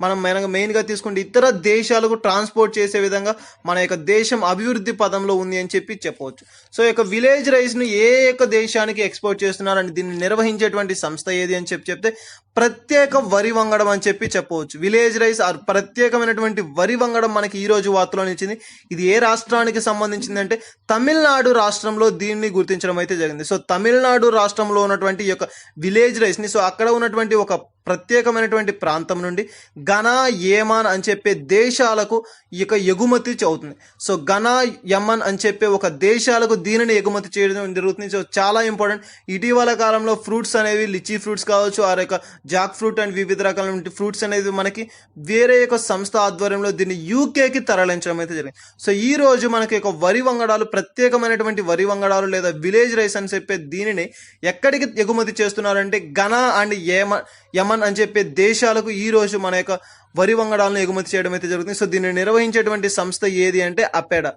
మనం మెయిన్గా తీసుకుంటే ఇతర దేశాలకు ట్రాన్స్పోర్ట్ చేసే విధంగా మన యొక్క దేశం అభివృద్ధి పదంలో ఉంది అని చెప్పవచ్చు. సో ఈ యొక్క విలేజ్ రైస్ను ఏ యొక్క దేశానికి ఎక్స్పోర్ట్ చేస్తున్నారని దీన్ని నిర్వహించేటువంటి సంస్థ ఏది అని చెప్తే ప్రత్యేక వరి వంగడం అని చెప్పవచ్చు. విలేజ్ రైస్ ప్రత్యేకమైనటువంటి వరి వంగడం మనకి ఈ రోజు వార్తలో నిలిచింది. ఇది ఏ రాష్ట్రానికి సంబంధించింది అంటే తమిళనాడు రాష్ట్రంలో దీన్ని గుర్తించడం అయితే జరిగింది. సో తమిళనాడు రాష్ట్రంలో ఉన్నటువంటి ఈ యొక్క విలేజ్ రైస్ని సో అక్కడ ఉన్నటువంటి ఒక ప్రత్యేకమైనటువంటి ప్రాంతం నుండి ఘనా, ఏమాన్ అని చెప్పే దేశాలకు ఈ యొక్క ఎగుమతి అవుతుంది. సో ఘనా, యమన్ అని చెప్పే ఒక దేశాలకు దీనిని ఎగుమతి చేయడం జరుగుతుంది. సో చాలా ఇంపార్టెంట్. ఇటీవల కాలంలో ఫ్రూట్స్ అనేవి లిచీ ఫ్రూట్స్ కావచ్చు, ఆ యొక్క జాక్ ఫ్రూట్ అండ్ వివిధ రకాల ఫ్రూట్స్ అనేది మనకి వేరే యొక్క సంస్థ ఆధ్వర్యంలో దీన్ని యూకేకి తరలించడం అయితే జరిగింది. సో ఈ రోజు మనకి ఒక వరి వంగడాలు, ప్రత్యేకమైనటువంటి వరి వంగడాలు లేదా విలేజ్ రైస్ అని చెప్పే దీనిని ఎక్కడికి ఎగుమతి చేస్తున్నారంటే ఘనా అండ్ యమన్ అని చెప్పే దేశాలకు ఈ రోజు మన యొక్క వరి వంగడాలను ఎగుమతి చేయడం అయితే జరుగుతుంది. సో దీన్ని నిర్వహించేటువంటి సంస్థ ఏది అంటే అపెడా.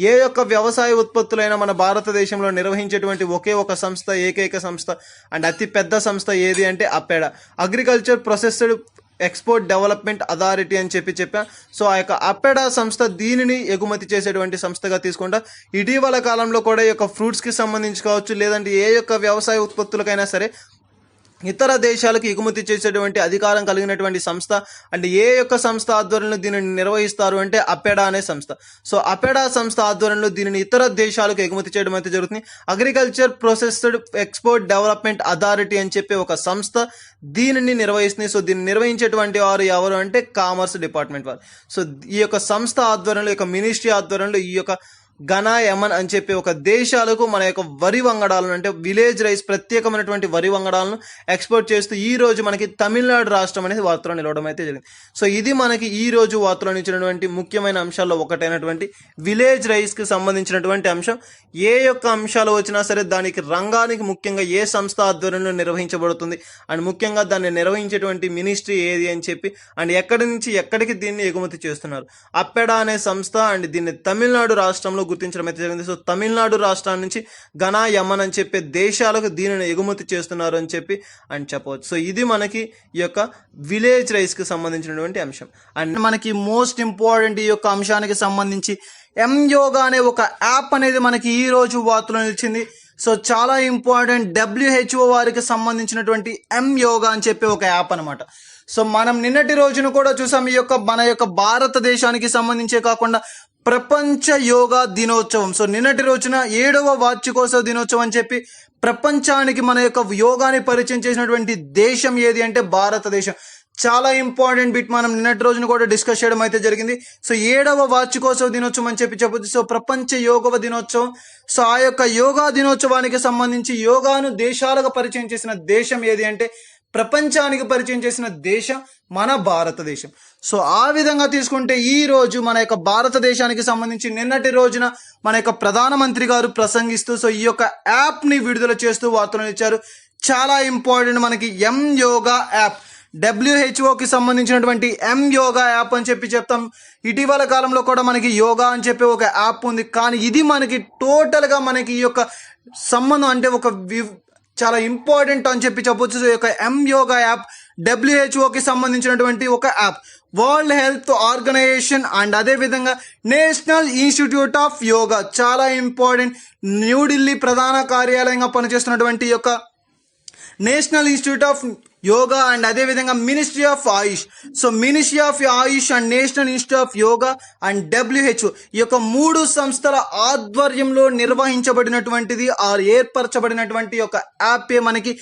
ఏ యొక్క వ్యవసాయ ఉత్పత్తులైనా మన భారతదేశంలో నిర్వహించేటువంటి ఒకే ఒక సంస్థ, ఏకైక సంస్థ అండ్ అతి పెద్ద సంస్థ ఏది అంటే APEDA, agriculture processed export development authority అని చెప్పా. సో ఆ యొక్క అపెడా సంస్థ దీనిని ఎగుమతి చేసేటువంటి సంస్థగా తీసుకుంటా. ఇటీవల కాలంలో కూడా ఈ యొక్క ఫ్రూట్స్కి సంబంధించి కావచ్చు, లేదంటే ఏ యొక్క వ్యవసాయ ఉత్పత్తులకైనా సరే ఇతర దేశాలకు ఎగుమతి చేసేటువంటి అధికారం కలిగినటువంటి సంస్థ అంటే ఏ యొక్క సంస్థ ఆధ్వర్యంలో దీనిని నిర్వహిస్తారు అంటే అపెడా అనే సంస్థ. సో అపెడా సంస్థ ఆధ్వర్యంలో దీనిని ఇతర దేశాలకు ఎగుమతి చేయడం అయితే జరుగుతుంది. Agriculture processed export development authority అని చెప్పి ఒక సంస్థ దీనిని నిర్వహిస్తుంది. సో దీన్ని నిర్వహించేటువంటి వారు ఎవరు అంటే కామర్స్ డిపార్ట్మెంట్ వారు. సో ఈ యొక్క సంస్థ ఆధ్వర్యంలో, ఈ యొక్క మినిస్ట్రీ ఆధ్వర్యంలో ఈ యొక్క ఘనా, యమన్ అని చెప్పి ఒక దేశాలకు మన యొక్క వరి వంగడాలను అంటే విలేజ్ రైస్ ప్రత్యేకమైనటువంటి వరి వంగడాలను ఎక్స్పోర్ట్ చేస్తూ ఈ రోజు మనకి తమిళనాడు రాష్ట్రం అనేది వార్తలో నిలవడం అయితే జరిగింది. సో ఇది మనకి ఈ రోజు వార్తలో నిలిచినటువంటి ముఖ్యమైన అంశాల్లో ఒకటైనటువంటి విలేజ్ రైస్కి సంబంధించినటువంటి అంశం. ఏ యొక్క అంశాలు వచ్చినా సరే దానికి రంగానికి ముఖ్యంగా ఏ సంస్థ ఆధ్వర్యంలో నిర్వహించబడుతుంది అండ్ ముఖ్యంగా దాన్ని నిర్వహించేటువంటి మినిస్ట్రీ ఏది అని చెప్పి అండ్ ఎక్కడి నుంచి ఎక్కడికి దీన్ని ఎగుమతి చేస్తున్నారు. అపెడా అనే సంస్థ అండ్ దీన్ని తమిళనాడు రాష్ట్రంలో గుర్తించడం అయితే జరిగింది. సో తమిళనాడు రాష్ట్రం నుంచి ఘనా, యమన్ అని చెప్పే దేశాలకు దీనిని ఎగుమతి చేస్తున్నారు అని చెప్పవచ్చు. సో ఇది మనకి ఈ యొక్క విలేజ్ రైస్ కి సంబంధించినటువంటి అంశం. అండ్ మనకి మోస్ట్ ఇంపార్టెంట్ ఈ యొక్క అంశానికి సంబంధించి యోగా అనే ఒక యాప్ అనేది మనకి ఈ రోజు వార్తలో నిలిచింది. సో చాలా ఇంపార్టెంట్. WHO వారికి సంబంధించినటువంటి యోగా అని చెప్పి ఒక యాప్ అనమాట. సో మనం నిన్నటి రోజున కూడా చూసాం. ఈ యొక్క మన యొక్క భారతదేశానికి సంబంధించే కాకుండా ప్రపంచ యోగా దినోత్సవం. సో నిన్నటి రోజున 7వ వార్షికోత్సవ దినోత్సవం అని చెప్పి ప్రపంచానికి మన యొక్క యోగాని పరిచయం చేసినటువంటి దేశం ఏది అంటే భారతదేశం. చాలా ఇంపార్టెంట్ బిట్ మనం నిన్నటి రోజున కూడా డిస్కస్ చేయడం అయితే జరిగింది. సో 7వ వార్షికోత్సవ దినోత్సవం అని చెప్పొచ్చు. సో ప్రపంచ యోగ దినోత్సవం. సో ఆ యొక్క యోగా దినోత్సవానికి సంబంధించి యోగాను దేశాలకు పరిచయం చేసిన దేశం ఏది అంటే ప్రపంచానికి పరిచయం చేసిన దేశం మన భారతదేశం. సో ఆ విధంగా తీసుకుంటే ఈ రోజు మన యొక్క భారతదేశానికి సంబంధించి నిన్నటి రోజున మన యొక్క ప్రధానమంత్రి గారు ప్రసంగిస్తూ సో ఈ యొక్క యాప్ని విడుదల చేస్తూ వార్తలు ఇచ్చారు. చాలా ఇంపార్టెంట్ మనకి యోగా యాప్. WHO సంబంధించినటువంటి యోగా యాప్ అని చెప్తాం. ఇటీవల కాలంలో కూడా మనకి యోగా అని చెప్పి ఒక యాప్ ఉంది. కానీ ఇది మనకి టోటల్గా మనకి ఈ యొక్క సంబంధం అంటే ఒక చాలా ఇంపార్టెంట్ అని చెప్పొచ్చు. సో ఈ యొక్క యోగా యాప్ WHO సంబంధించినటువంటి ఒక app. World health organisation and అదేవిధంగా నేషనల్ ఇన్స్టిట్యూట్ ఆఫ్ యోగా, చాలా ఇంపార్టెంట్, న్యూఢిల్లీ ప్రధాన కార్యాలయంగా పనిచేస్తున్నటువంటి యొక్క national institute of yoga and అదేవిధంగా ministry of AYUSH. So ministry of AYUSH and national institute of yoga and WHO ఈ యొక్క 3 సంస్థల ఆధ్వర్యంలో నిర్వహించబడినటువంటిది ఏర్పరచబడినటువంటి ఒక యాప్ మనకి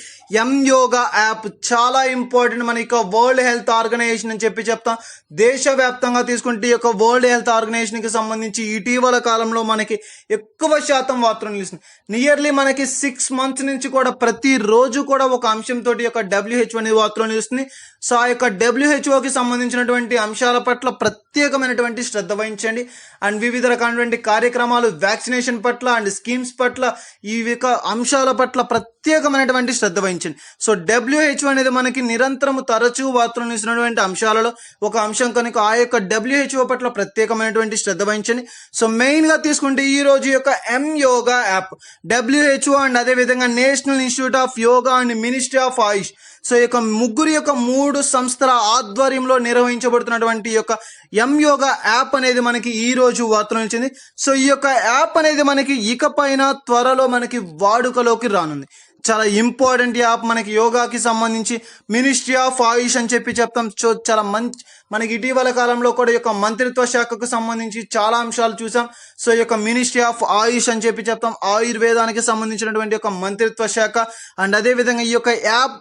ఎం యోగా యాప్. చాలా ఇంపార్టెంట్. మన యొక్క వరల్డ్ హెల్త్ ఆర్గనైజేషన్ అని చెప్పి చెప్తాం. దేశవ్యాప్తంగా తీసుకుంటే ఈ యొక్క వరల్డ్ హెల్త్ ఆర్గనైజేషన్ కి సంబంధించి ఇటీవల కాలంలో మనకి ఎక్కువ శాతం వార్తలు నిలుస్తుంది. నియర్లీ మనకి 6 months నుంచి కూడా ప్రతిరోజు కూడా ఒక అంశంతో యొక్క డబ్ల్యూహెచ్ఓ అనేది వార్తలు నిలుస్తుంది. సో ఆ యొక్క డబ్ల్యూహెచ్ఓకి సంబంధించినటువంటి అంశాల పట్ల ప్రత్యేకమైనటువంటి శ్రద్ధ వహించండి. అండ్ వివిధ రకాలైనటువంటి కార్యక్రమాలు, వ్యాక్సినేషన్ పట్ల అండ్ స్కీమ్స్ పట్ల, ఈ యొక్క అంశాల పట్ల ప్రత్యేకమైనటువంటి శ్రద్ధ వహించండి. సో డబ్ల్యూహెచ్ఓ అనేది మనకి నిరంతరం తరచూ వార్తలు నిలిచినటువంటి అంశాలలో ఒక అంశం కనుక ఆ యొక్క డబ్ల్యూహెచ్ఓ పట్ల ప్రత్యేకమైనటువంటి శ్రద్ధ వహించండి. సో మెయిన్ గా తీసుకుంటే ఈ రోజు యొక్క ఎం యోగా యాప్, డబ్ల్యూహెచ్ఓ అండ్ అదేవిధంగా national institute of yoga and ministry of AYUSH, so ఈ యొక్క ముగ్గురు యొక్క 3 సంస్థల ఆధ్వర్యంలో నిర్వహించబడుతున్నటువంటి యొక్క ఎం యోగా యాప్ అనేది మనకి ఈ రోజు వార్తలు నిలిచింది. సో ఈ యొక్క యాప్ అనేది మనకి ఇకపైన త్వరలో మనకి వాడుకలోకి రానుంది. చాలా ఇంపార్టెంట్ యాప్ మనకి యోగాకి సంబంధించి. మినిస్ట్రీ ఆఫ్ ఆయుష్ అని చెప్పి చెప్తాం. చాలా మంచి మనకి ఇటీవల కాలంలో కూడా ఈ యొక్క మంత్రిత్వ శాఖకు సంబంధించి చాలా అంశాలు చూసాం. సో ఈ యొక్క మినిస్ట్రీ ఆఫ్ ఆయుష్ అని చెప్పి చెప్తాం. ఆయుర్వేదానికి సంబంధించినటువంటి యొక్క మంత్రిత్వ శాఖ అండ్ అదేవిధంగా ఈ యొక్క యాప్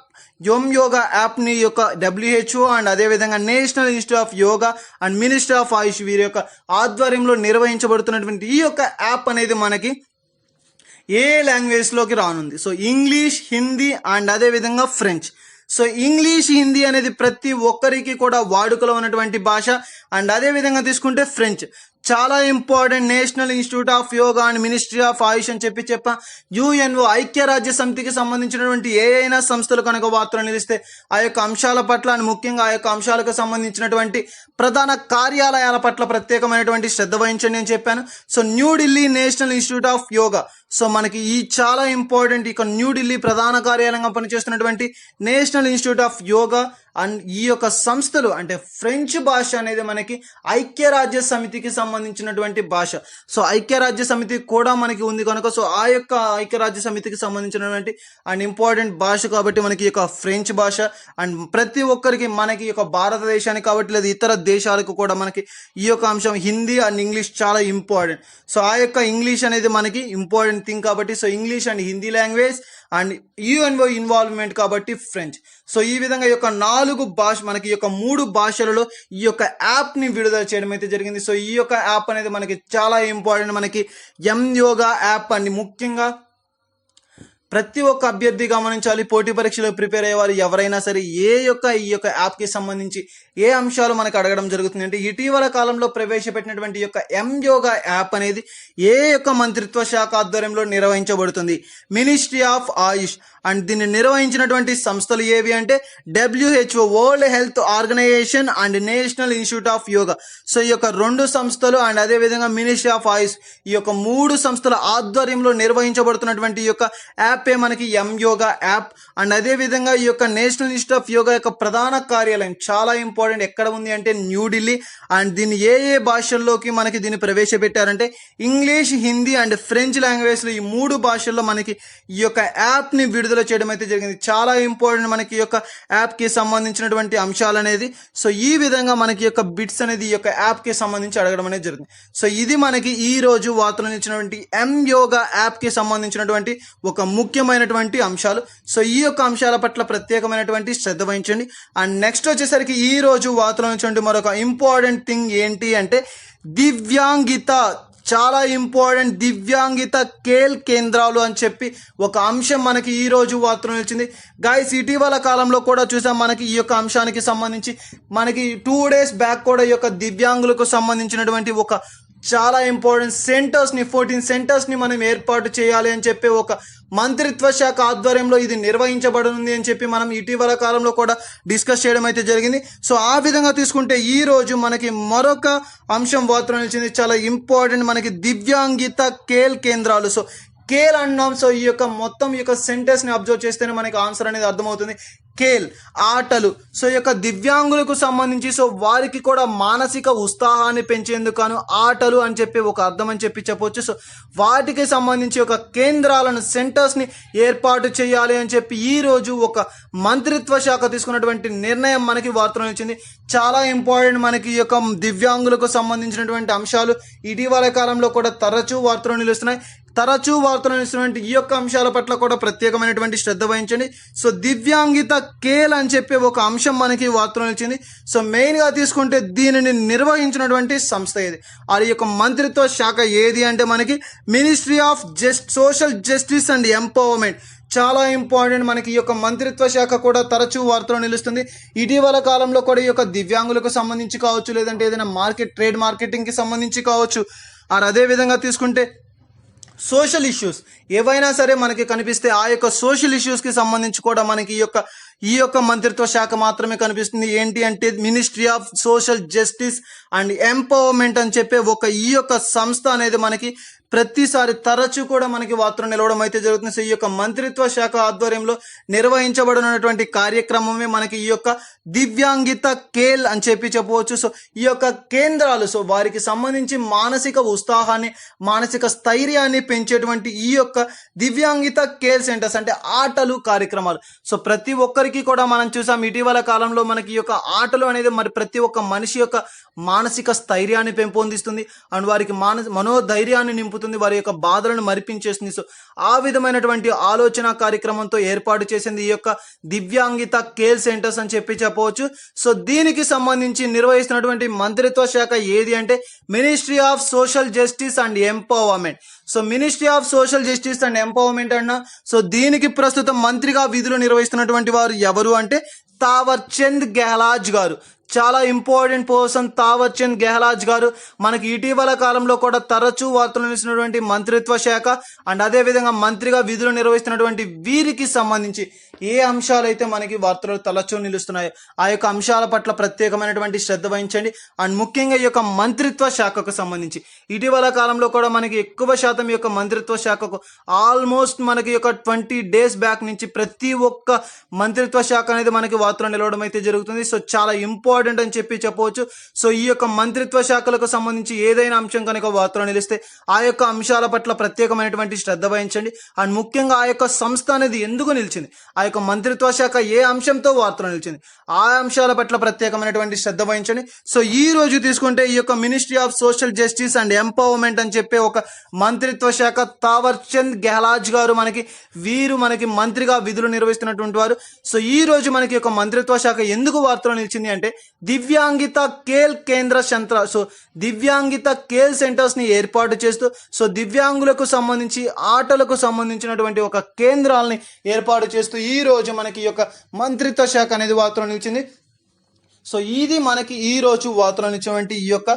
ఎం యోగా యాప్ ని యొక్క డబ్ల్యూహెచ్ఓ అండ్ అదేవిధంగా national institute of yoga and ministry of Ayush వీరి యొక్క ఆధ్వర్యంలో నిర్వహించబడుతున్నటువంటి ఈ యొక్క యాప్ అనేది మనకి ఏ లాంగ్వేజ్ లోకి రానుంది. సో ఇంగ్లీష్, హిందీ అండ్ అదేవిధంగా ఫ్రెంచ్. సో ఇంగ్లీష్, హిందీ అనేది ప్రతి ఒక్కరికి కూడా వాడుకలో ఉన్నటువంటి భాష. అండ్ అదే విధంగా తీసుకుంటే ఫ్రెంచ్ చాలా important. National institute of yoga and ministry of Ayush అని చెప్పా. యుఎన్ఓ ఐక్యరాజ్య సమితికి సంబంధించినటువంటి ఏ అయినా సంస్థలు కనుక వార్తలు నిలిస్తే ఆ యొక్క అంశాల పట్ల అండ్ ముఖ్యంగా ఆ యొక్క అంశాలకు సంబంధించినటువంటి ప్రధాన కార్యాలయాల పట్ల ప్రత్యేకమైనటువంటి శ్రద్ధ వహించండి అని చెప్పాను. So New Delhi national institute of Yoga, so మనకి ఈ చాలా ఇంపార్టెంట్. ఇక న్యూఢిల్లీ ప్రధాన కార్యాలయంగా పనిచేస్తున్నటువంటి national institute of yoga and ఈ యొక్క సంస్థలు అంటే ఫ్రెంచ్ భాష అనేది మనకి ఐక్యరాజ్య సమితికి సంబంధించినటువంటి భాష. సో ఐక్యరాజ్య సమితి కూడా మనకి ఉంది కనుక సో ఆ యొక్క ఐక్యరాజ్య సమితికి సంబంధించినటువంటి అండ్ ఇంపార్టెంట్ భాష కాబట్టి మనకి ఈ యొక్క ఫ్రెంచ్ భాష. అండ్ ప్రతి ఒక్కరికి మనకి ఈ యొక్క భారతదేశానికి కాబట్టి లేదా ఇతర దేశాలకు కూడా మనకి ఈ యొక్క అంశం హిందీ అండ్ ఇంగ్లీష్ చాలా ఇంపార్టెంట్. సో ఆ యొక్క ఇంగ్లీష్ అనేది మనకి ఇంపార్టెంట్ థింగ్ కాబట్టి so English and Hindi language and UNO involvement కాబట్టి ఫ్రెంచ్. సో ఈ విధంగా ఈ యొక్క 4 భాష మనకి ఈ యొక్క 3 భాషలలో ఈ యొక్క యాప్ ని విడుదల చేయడం అయితే జరిగింది. సో ఈ యొక్క యాప్ అనేది మనకి చాలా ఇంపార్టెంట్. మనకి ఎం యోగా యాప్ అండి ముఖ్యంగా ప్రతి ఒక్క అభ్యర్థి గమనించాలి. పోటీ పరీక్షలకు ప్రిపేర్ అయ్యేవారు ఎవరైనా సరే ఈ యొక్క యాప్ కి సంబంధించి ఏ అంశాలు మనకు అడగడం జరుగుతుంది అంటే ఇటీవల కాలంలో ప్రవేశపెట్టినటువంటి యొక్క ఎం యోగా యాప్ అనేది ఏ యొక్క మంత్రిత్వ శాఖ ఆధ్వర్యంలో నిర్వహించబడుతుంది, మినిస్ట్రీ ఆఫ్ ఆయుష్. అండ్ దీన్ని నిర్వహించినటువంటి సంస్థలు ఏవి అంటే WHO World health organisation and national institute of Yoga. So ఈ యొక్క 2 సంస్థలు అండ్ అదే విధంగా మినిస్ట్రీ ఆఫ్ ఆయుష్ ఈ యొక్క 3 సంస్థల ఆధ్వర్యంలో నిర్వహించబడుతున్నటువంటి ఈ యొక్క యాపే మనకి ఎం యోగా యాప్. అండ్ అదే విధంగా ఈ యొక్క నేషనల్ ఇన్స్టిట్యూట్ ఆఫ్ యోగా యొక్క ప్రధాన కార్యాలయం చాలా ఇంపార్టెంట్ ఎక్కడ ఉంది అంటే న్యూఢిల్లీ. అండ్ దీన్ని ఏ భాషల్లోకి మనకి దీన్ని ప్రవేశపెట్టారంటే English, Hindi and French language లో ఈ 3 భాషల్లో మనకి ఈ యొక్క యాప్ ని విడుదల చేయడం అయితే జరిగింది. చాలా ఇంపార్టెంట్ మనకి ఈ యొక్క యాప్ కి సంబంధించినటువంటి అంశాలు అనేది. సో ఈ విధంగా మనకి యొక్క బిట్స్ అనేది ఈ యొక్క యాప్ కి సంబంధించి అడగడం అనేది జరిగింది. సో ఇది మనకి ఈ రోజు వార్తలు ఇచ్చినటువంటి ఎం యోగా యాప్ కి సంబంధించినటువంటి ఒక ముఖ్యమైనటువంటి అంశాలు. సో ఈ యొక్క అంశాల పట్ల ప్రత్యేకమైనటువంటి శ్రద్ధ వహించండి. అండ్ నెక్స్ట్ వచ్చేసరికి ఈ రోజు వార్తలు ఇచ్చినటువంటి మరొక ఇంపార్టెంట్ థింగ్ ఏంటి అంటే దివ్యాంగిత, చాలా ఇంపార్టెంట్ దివ్యాంగిత కేల్ కేంద్రాలు అని చెప్పి ఒక అంశం మనకి ఈ రోజు వార్తలు నిలిచింది. గైస్ ఇటీవల కాలంలో కూడా చూసాం మనకి ఈ యొక్క అంశానికి సంబంధించి మనకి 2 days బ్యాక్ కూడా ఈ యొక్క దివ్యాంగులకు సంబంధించినటువంటి ఒక చాలా ఇంపార్టెంట్ సెంటర్స్ ని 14 సెంటర్స్ ని మనం ఏర్పాటు చేయాలి అని చెప్పి ఒక మంత్రిత్వ శాఖ ఆధ్వర్యంలో ఇది నిర్వహించబడుతుంది అని చెప్పి మనం ఇటీవల కాలంలో కూడా డిస్కస్ చేయడం అయితే జరిగింది. సో ఆ విధంగా తీసుకుంటే ఈ రోజు మనకి మరొక అంశం వార్తలు నిలిచింది చాలా ఇంపార్టెంట్ మనకి దివ్యాంగిత కేల్ కేంద్రాలు. సో కేల్ అన్నాం. సో ఈ యొక్క మొత్తం ఈ యొక్క సెంటెన్స్ ని అబ్జర్వ్ చేస్తేనే మనకి ఆన్సర్ అనేది అర్థమవుతుంది. కేల్ ఆటలు. సో ఈ యొక్క దివ్యాంగులకు సంబంధించి సో వారికి కూడా మానసిక ఉత్సాహాన్ని పెంచేందుకు గాను ఆటలు అని చెప్పి ఒక అర్థం అని చెప్పి చెప్పవచ్చు. సో వాటికి సంబంధించి ఒక కేంద్రాలను సెంటర్స్ ని ఏర్పాటు చేయాలి అని చెప్పి ఈ రోజు ఒక మంత్రిత్వ శాఖ తీసుకున్నటువంటి నిర్ణయం మనకి వార్తలు ఇచ్చింది. చాలా ఇంపార్టెంట్ మనకి ఈ యొక్క దివ్యాంగులకు సంబంధించినటువంటి అంశాలు ఇటీవల కాలంలో కూడా తరచూ వార్తలు నిలుస్తున్నాయి. తరచూ వార్తలు నిలుస్తున్నటువంటి ఈ యొక్క అంశాల పట్ల కూడా ప్రత్యేకమైనటువంటి శ్రద్ధ వహించండి. సో దివ్యాంగిత కేల్ అని చెప్పి ఒక అంశం మనకి వార్తలు నిలిచింది. సో మెయిన్ గా తీసుకుంటే దీనిని నిర్వహించినటువంటి సంస్థ ఏది, అది యొక్క మంత్రిత్వ శాఖ ఏది అంటే మనకి ministry of social justice and empowerment. చాలా ఇంపార్టెంట్ మనకి ఈ యొక్క మంత్రిత్వ శాఖ కూడా తరచూ వార్తలు నిలుస్తుంది. ఇటీవల కాలంలో కూడా ఈ యొక్క దివ్యాంగులకు సంబంధించి కావచ్చు, లేదంటే ఏదైనా ట్రేడ్ మార్కెటింగ్ కి సంబంధించి కావచ్చు, అదే విధంగా తీసుకుంటే సోషల్ ఇష్యూస్ ఏవైనా సరే మనకి కనిపిస్తే ఆ యొక్క సోషల్ ఇష్యూస్ కి సంబంధించి కూడా మనకి ఈ యొక్క మంత్రిత్వ శాఖ మాత్రమే కనిపిస్తుంది. ఏంటి అంటే ministry of social justice and empowerment అని చెప్పే ఈ యొక్క సంస్థ అనేది మనకి ప్రతిసారి తరచూ కూడా మనకి వార్తలు నిలవడం అయితే జరుగుతుంది. సో ఈ యొక్క మంత్రిత్వ శాఖ ఆధ్వర్యంలో నిర్వహించబడినటువంటి కార్యక్రమమే మనకి ఈ యొక్క దివ్యాంగిత కేల్ అని చెప్పి చెప్పవచ్చు. సో ఈ యొక్క కేంద్రాలు సో వారికి సంబంధించి మానసిక ఉత్సాహాన్ని, మానసిక స్థైర్యాన్ని పెంచేటువంటి ఈ యొక్క దివ్యాంగిత కేల్ సెంటర్స్ అంటే ఆటలు కార్యక్రమాలు. సో ప్రతి ఒక్కరికి కూడా మనం చూసాం ఇటీవల కాలంలో మనకి ఈ యొక్క ఆటలు అనేది మరి ప్రతి ఒక్క మనిషి యొక్క మానసిక స్థైర్యాన్ని పెంపొందిస్తుంది అండ్ వారికి మనోధైర్యాన్ని నింపుతుంది, వారి యొక్క బాధలను మరిపించేస్తుంది. సో ఆ విధమైనటువంటి ఆలోచన కార్యక్రమంతో ఏర్పాటు చేసింది ఈ యొక్క దివ్యాంగిత కేల్ సెంటర్స్ అని చెప్పి చెప్పవచ్చు. సో దీనికి సంబంధించి నిర్వహిస్తున్నటువంటి మంత్రిత్వ శాఖ ఏది అంటే ministry of social justice and empowerment. So ministry of social justice and empowerment అన్న సో దీనికి ప్రస్తుతం మంత్రిగా విధులు నిర్వహిస్తున్నటువంటి వారు ఎవరు అంటే తావర్ చంద్ గెహ్లాట్ గారు. చాలా ఇంపార్టెంట్ పర్సన్ తావర్ చంద్ గెహ్లాట్ గారు. మనకి ఇటీవల కాలంలో కూడా తరచూ వార్తలు నిలిచినటువంటి మంత్రిత్వ శాఖ అండ్ అదే విధంగా మంత్రిగా విధులు నిర్వహిస్తున్నటువంటి వీరికి సంబంధించి ఏ అంశాలైతే మనకి వార్తలు తరచూ నిలుస్తున్నాయో ఆ యొక్క అంశాల పట్ల ప్రత్యేకమైనటువంటి శ్రద్ధ వహించండి. అండ్ ముఖ్యంగా ఈ యొక్క మంత్రిత్వ శాఖకు సంబంధించి ఇటీవల కాలంలో కూడా మనకి ఎక్కువ శాతం ఈ యొక్క మంత్రిత్వ శాఖకు ఆల్మోస్ట్ మనకి యొక్క 20 days బ్యాక్ నుంచి ప్రతి ఒక్క మంత్రిత్వ శాఖ అనేది మనకి వార్తలు నిలవడం అయితే జరుగుతుంది. సో చాలా ఇంపార్టెంట్ అని చెప్పి చెప్పవచ్చు. సో ఈ యొక్క మంత్రిత్వ శాఖలకు సంబంధించి ఏదైనా అంశం కనుక వార్తలు నిలిస్తే ఆ యొక్క అంశాల పట్ల ప్రత్యేకమైనటువంటి శ్రద్ధ వహించండి. అండ్ ముఖ్యంగా ఆ యొక్క సంస్థ అనేది ఎందుకు నిలిచింది, ఆ యొక్క మంత్రిత్వ శాఖ ఏ అంశంతో వార్తలు నిలిచింది, ఆ అంశాల పట్ల ప్రత్యేకమైనటువంటి శ్రద్ధ వహించండి. సో ఈ రోజు తీసుకుంటే ఈ యొక్క ministry of social justice and empowerment అని చెప్పే ఒక మంత్రిత్వ శాఖ తావర్ చంద్ గెహ్లాట్ గారు వీరు మనకి మంత్రిగా విధులు నిర్వహిస్తున్నటువంటి వారు. సో ఈ రోజు మనకి ఒక మంత్రిత్వ శాఖ ఎందుకు వార్తలు నిలిచింది అంటే దివ్యాంగిత కేల్ కేంద్ర సెంటర్. సో దివ్యాంగిత కేల్ సెంటర్స్ ని ఏర్పాటు చేస్తూ సో దివ్యాంగులకు సంబంధించి ఆటలకు సంబంధించినటువంటి ఒక కేంద్రాలని ఏర్పాటు చేస్తూ ఈ రోజు మనకి ఈ యొక్క మంత్రిత్వ శాఖ అనేది వార్తలు నిలిచింది. సో ఇది మనకి ఈ రోజు వార్తలు నిలిచినటువంటి ఈ యొక్క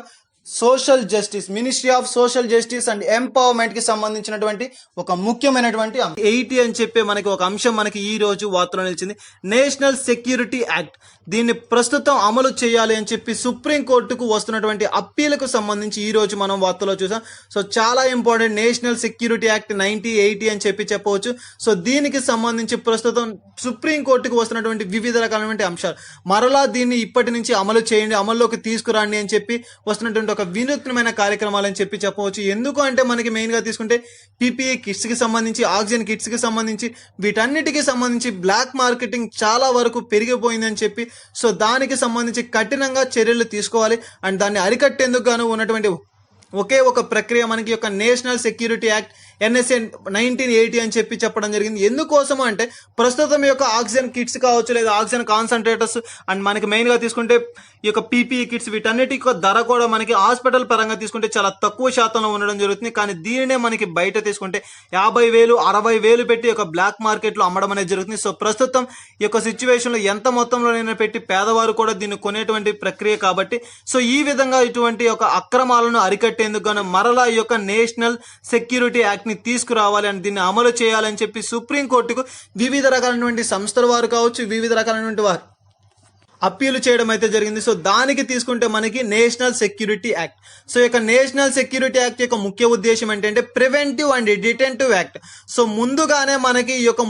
social justice ministry of social justice and empowerment కి సంబంధించినటువంటి ఒక ముఖ్యమైనటువంటి 80 అని చెప్పే మనకి ఒక అంశం మనకి ఈ రోజు వార్తలో నిలిచింది. నేషనల్ సెక్యూరిటీ యాక్ట్ దీన్ని ప్రస్తుతం అమలు చేయాలి అని చెప్పి సుప్రీం కోర్టుకు వస్తున్నటువంటి అప్పీలకు సంబంధించి ఈ రోజు మనం వార్తలో చూసాం. సో చాలా ఇంపార్టెంట్ నేషనల్ సెక్యూరిటీ యాక్ట్ 1980 అని చెప్పి చెప్పవచ్చు. సో దీనికి సంబంధించి ప్రస్తుతం సుప్రీం కోర్టుకు వస్తున్నటువంటి వివిధ రకాలైనటువంటి అంశాలు మరలా దీన్ని ఇప్పటి నుంచి అమలు చేయండి, అమల్లోకి తీసుకురండి అని చెప్పి వస్తున్నటువంటి ఒక వినూత్నమైన కార్యక్రమాలు అని చెప్పి చెప్పవచ్చు. ఎందుకు అంటే మనకి మెయిన్ గా తీసుకుంటే పీపీఈ కిట్స్ కి సంబంధించి, ఆక్సిజన్ కిట్స్ కి సంబంధించి వీటన్నిటికి సంబంధించి బ్లాక్ మార్కెటింగ్ చాలా వరకు పెరిగిపోయిందని చెప్పి సో దానికి సంబంధించి కఠినంగా చర్యలు తీసుకోవాలి అండ్ దాన్ని అరికట్టేందుకు గాను ఉన్నటువంటి ఒకే ఒక ప్రక్రియ మనకి యొక్క నేషనల్ సెక్యూరిటీ యాక్ట్ NSA 1980 అని చెప్పి చెప్పడం జరిగింది. ఎందుకోసం అంటే ప్రస్తుతం ఈ యొక్క ఆక్సిజన్ కిట్స్ కావచ్చు లేదా ఆక్సిజన్ కాన్సన్ట్రేటర్స్ అండ్ మనకి మెయిన్ గా తీసుకుంటే ఈ యొక్క పీపీఈ కిట్స్ వీటన్నిటి ధర కూడా మనకి హాస్పిటల్ పరంగా తీసుకుంటే చాలా తక్కువ శాతంలో ఉండడం జరుగుతుంది. కానీ దీనినే మనకి బయట తీసుకుంటే 50,000 60,000 పెట్టి ఒక బ్లాక్ మార్కెట్ లో అమ్మడం అనేది జరుగుతుంది. సో ప్రస్తుతం ఈ యొక్క సిచ్యువేషన్ లో ఎంత మొత్తంలోనైనా పెట్టి పేదవారు కూడా దీన్ని కొనేటువంటి ప్రక్రియ కాబట్టి సో ఈ విధంగా ఇటువంటి ఒక అక్రమాలను అరికట్టేందుకు గాను మరలా ఈ యొక్క నేషనల్ సెక్యూరిటీ యాక్ట్ ని తీసుకురావాలి అని దీన్ని అమలు చేయాలని చెప్పి సుప్రీంకోర్టుకు వివిధ రకాలైనటువంటి సంస్థల వారు కావచ్చు, వివిధ రకాలైనటువంటి వారు అప్పీల్ చేయడం అయితే జరిగింది. సో దానికి తీసుకుంటే మనకి నేషనల్ సెక్యూరిటీ యాక్ట్. సో ఈ యొక్క నేషనల్ సెక్యూరిటీ యాక్ట్ యొక్క ముఖ్య ఉద్దేశం ఏంటంటే preventive and detentive act. So ముందుగానే మనకి ఈ యొక్క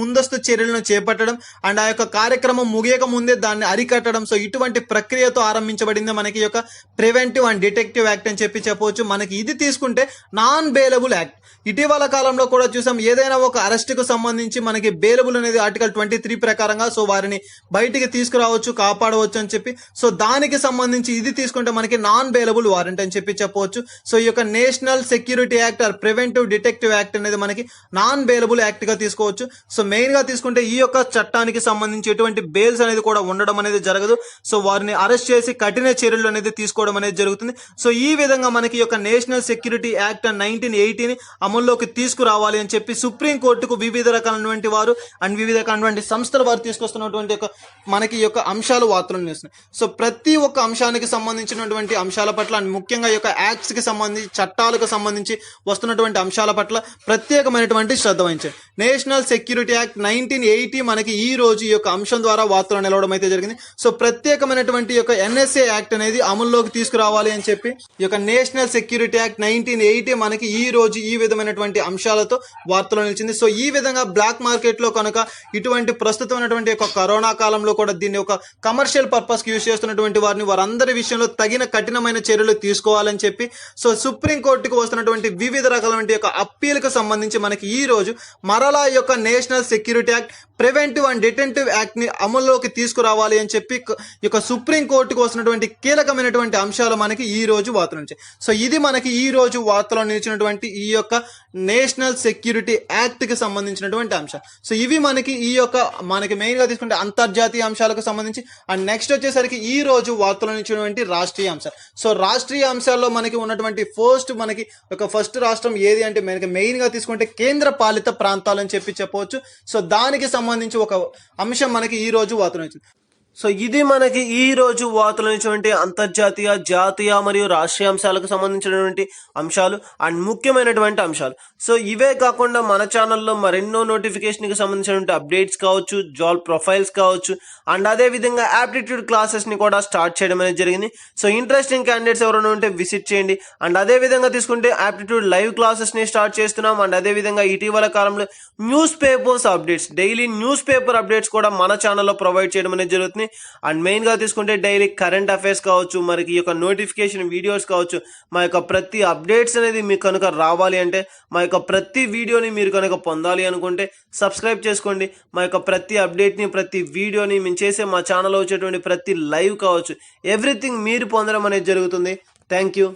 ముందస్తు చర్యలను చేపట్టడం అండ్ ఆ యొక్క కార్యక్రమం ముగియక ముందే దాన్ని అరికట్టడం. సో ఇటువంటి ప్రక్రియతో ఆరంభించబడింది మనకి ఈ యొక్క ప్రివెంటివ్ అండ్ డిటెక్టివ్ యాక్ట్ అని చెప్పవచ్చు. మనకి ఇది తీసుకుంటే నాన్ బెయిలబుల్ యాక్ట్. ఇటీవల కాలంలో కూడా చూసాం, ఏదైనా ఒక అరెస్ట్ కు సంబంధించి మనకి బెయిలబుల్ అనేది ఆర్టికల్ 23 ప్రకారంగా సో వారిని బయటికి తీసుకురావచ్చు, కాపాడవచ్చు అని చెప్పి. సో దానికి సంబంధించి ఇది తీసుకుంటే మనకి నాన్ బెయిలబుల్ వారెంట్ అని చెప్పవచ్చు. సో ఈ యొక్క national security Act or Preventive Detective Act అనేది మనకి నాన్ బెయిలబుల్ యాక్ట్ గా తీసుకోవచ్చు. సో మెయిన్ గా తీసుకుంటే ఈ యొక్క చట్టానికి సంబంధించి ఎటువంటి బెయిల్స్ అనేది కూడా ఉండడం అనేది జరగదు. సో వారిని అరెస్ట్ చేసి కఠిన చర్యలు అనేది తీసుకోవడం అనేది జరుగుతుంది. సో ఈ విధంగా మనకి ఈ యొక్క నేషనల్ సెక్యూరిటీ యాక్ట్ 1980ని అమల్లోకి తీసుకురావాలి అని చెప్పి సుప్రీం కోర్టుకు వివిధ రకాలైనటువంటి వారు అండ్ వివిధ రకాలైనటువంటి సంస్థల వారు తీసుకొస్తున్నటువంటి మనకి ఈ యొక్క అంశాలు వార్తలను చేస్తున్నాయి. సో ప్రతి ఒక్క అంశానికి సంబంధించినటువంటి అంశాల పట్ల అండ్ ముఖ్యంగా ఈ యొక్క యాక్ట్స్ కి సంబంధించి చట్టాలకు సంబంధించి వస్తున్నటువంటి అంశాల పట్ల ప్రత్యేకమైనటువంటి శ్రద్ధ వహించారు. నేషనల్ సెక్యూరిటీ యాక్ట్ 1980 మనకి ఈ రోజు ఈ యొక్క అంశం ద్వారా వార్తలు నిలవడం అయితే జరిగింది. సో ప్రత్యేకమైనటువంటి యొక్క ఎన్ఎస్ఏ యాక్ట్ అనేది అమల్లోకి తీసుకురావాలి అని చెప్పి ఈ యొక్క నేషనల్ సెక్యూరిటీ యాక్ట్ 1980 మనకి ఈ రోజు ఈ విధమైనటువంటి అంశాలతో వార్తలు నిలిచింది. సో ఈ విధంగా బ్లాక్ మార్కెట్ లో కనుక ఇటువంటి ప్రస్తుతమైనటువంటి యొక్క కరోనా కాలంలో కూడా దీన్ని ఒక కమర్షియల్ పర్పస్ కి యూజ్ చేస్తున్నటువంటి వారందరి విషయంలో తగిన కఠినమైన చర్యలు తీసుకోవాలని చెప్పి సో సుప్రీం కోర్టుకు వస్తున్నటువంటి వివిధ రకాలైన యొక్క అప్పీల్ కు సంబంధించి మనకి ఈ రోజు మరలా ఈ యొక్క national security act preventive and detentive act ని అమల్లోకి తీసుకురావాలి అని చెప్పి ఈ యొక్క సుప్రీం కోర్టుకు వస్తున్నటువంటి కీలకమైనటువంటి అంశాలు మనకి ఈ రోజు వార్తలు వచ్చాయి. సో ఇది మనకి ఈ రోజు వార్తలో నిలిచినటువంటి ఈ యొక్క నేషనల్ సెక్యూరిటీ యాక్ట్ కి సంబంధించినటువంటి అంశాలు. సో ఇవి మనకి ఈ యొక్క మనకి మెయిన్ గా తీసుకుంటే అంతర్జాతీయ అంశాలకు సంబంధించి. అండ్ నెక్స్ట్ వచ్చేసరికి ఈ రోజు వార్తలో నిలిచినటువంటి రాష్ట్రీయ అంశాలు. సో రాష్ట్రీయ అంశాల్లో మనకి ఉన్నటువంటి ఫస్ట్ రాష్ట్రం ఏది అంటే మనకి మెయిన్ గా తీసుకుంటే కేంద్ర పాలిత ప్రాంతాలు అని చెప్పవచ్చు. సో దానికి సంబంధించి ఒక అంశం మనకి ఈ రోజు వార్తలు వచ్చింది. సో ఇది మనకి ఈ రోజు వార్తలు ఇచ్చినటువంటి అంతర్జాతీయ, జాతీయ మరియు రాష్ట్రీయ అంశాలకు సంబంధించినటువంటి అంశాలు అండ్ ముఖ్యమైనటువంటి అంశాలు. సో ఇవే కాకుండా మన ఛానల్లో మరెన్నో నోటిఫికేషన్ కి సంబంధించినటువంటి అప్డేట్స్ కావచ్చు, జాబ్ ప్రొఫైల్స్ కావచ్చు అండ్ అదే విధంగా యాప్టిట్యూడ్ క్లాసెస్ ని కూడా స్టార్ట్ చేయడం అనేది జరిగింది. సో ఇంట్రెస్టింగ్ క్యాండిడేట్స్ ఎవరైనా ఉంటే విజిట్ చేయండి. అండ్ అదే విధంగా తీసుకుంటే యాప్టిట్యూడ్ లైవ్ క్లాసెస్ ని స్టార్ట్ చేస్తున్నాం. అండ్ అదే విధంగా ఇటీవల కాలంలో news papers updates, daily news paper updates కూడా మన ఛానల్లో ప్రొవైడ్ చేయడం అనేది జరుగుతుంది. అండ్ మెయిన్ గా తీసుకుంటే డైలీ కరెంట్ అఫైర్స్ కావచ్చు, మరి ఈ యొక్క నోటిఫికేషన్ వీడియోస్ కావచ్చు, మా యొక్క ప్రతి అప్డేట్స్ అనేది మీకు కనుక రావాలి అంటే, మా యొక్క ప్రతి వీడియోని మీరు కనుక పొందాలి అనుకుంటే సబ్స్క్రైబ్ చేసుకోండి. మా యొక్క ప్రతి అప్డేట్ ని, ప్రతి వీడియోని మేము చేసే మా ఛానల్లో వచ్చేటువంటి ప్రతి లైవ్ కావచ్చు, ఎవ్రీథింగ్ మీరు పొందడం అనేది జరుగుతుంది. Thank you.